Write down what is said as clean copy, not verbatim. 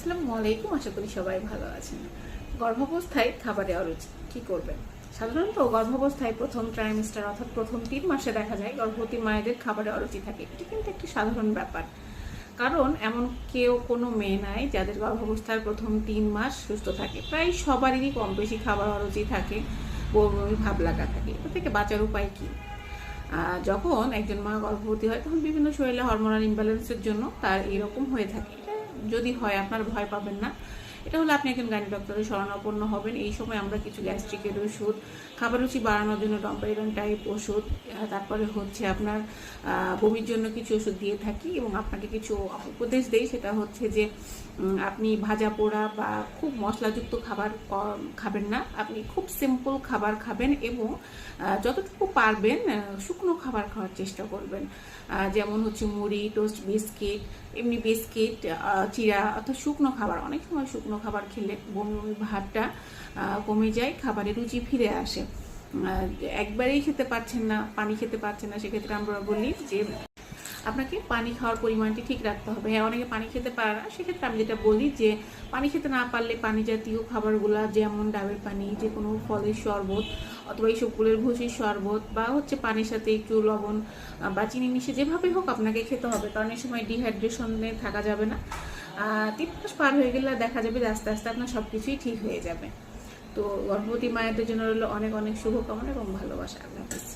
আসসালামু আলাইকুম, আশা করি সবাই ভালো আছেন। গর্ভাবস্থায় খাবারে অরুচি কি করবেন? সাধারণত গর্ভাবস্থায় প্রথম ট্রাইমেস্টার অর্থাৎ প্রথম 3 মাসে দেখা যায় গর্ভবতী মায়েদের খাবারে অরুচি থাকে। এটি কিন্তু একটি সাধারণ ব্যাপার, কারণ এমন কোনো মেয়ে নাই যাদের গর্ভাবস্থার প্রথম 3 মাস সুস্থ থাকে। প্রায় সবারই কম বেশি খাবার অরুচি থাকে, বমি ভাব লাগা থাকে। এটা থেকে বাঁচার উপায় কি? যখন একজন মা গর্ভবতী হয় তখন বিভিন্ন শরীরে হরমোনাল ইমব্যালেন্সের জন্য তার এরকম হয়ে থাকে। এটা যদি হয় আপনার ভয় পাবেন না। এটা হলে আপনি একজন গাইনি ডক্টরের শরণাপন্ন হবেন। এই সময় আমরা কিছু গ্যাস্ট্রিকের ওষুধ, খাবার রুচি বাড়ানোর জন্য ডম্পাইরন টাইপ ওষুধ, তারপরে হচ্ছে আপনার বমির জন্য কিছু ওষুধ দিয়ে থাকি এবং আপনাকে কিছু উপদেশ দেই। সেটা হচ্ছে যে আপনি ভাজা পোড়া বা খুব মশলাযুক্ত খাবার খাবেন না। আপনি খুব সিম্পল খাবার খাবেন এবং যতটুকু পারবেন শুকনো খাবার খাওয়ার চেষ্টা করবেন। যেমন হচ্ছে মুড়ি, টোস্ট, বিস্কিট, এমনি বিস্কিট, চিড়া অর্থাৎ শুকনো খাবার। অনেক সময় শুকনো খাবার খেলে বমি ভাবটা কমে যায়, খাবারের রুচি ফিরে আসে। একবারেই খেতে পারছেন না, পানি খেতে পারছেন না, সেক্ষেত্রে আমরা বলি যে আপনাকে পানি খাওয়ার পরিমাণটি ঠিক রাখতে হবে। হ্যাঁ, অনেকে পানি খেতে পারে না, সেক্ষেত্রে আমি যেটা বলি যে পানি খেতে না পারলে পানি জাতীয় খাবারগুলো যেমন ডাবের পানি, যে কোনো ফলের শরবত অথবা এইসব ফুলের ভুষির শরবত বা হচ্ছে পানির সাথে একটু লবণ বা চিনি মিশিয়ে যেভাবে হোক আপনাকে খেতে হবে, কারণ এই সময় ডিহাইড্রেশনে থাকা যাবে না। 3 মাস পার হয়ে গেলে দেখা যাবে যে আস্তে আস্তে আপনার সব কিছুই ঠিক হয়ে যাবে। তো গর্ভবতী মায়েদের জন্য রইল অনেক অনেক শুভকামনা এবং ভালোবাসা। আল্লাহ হাফেজ।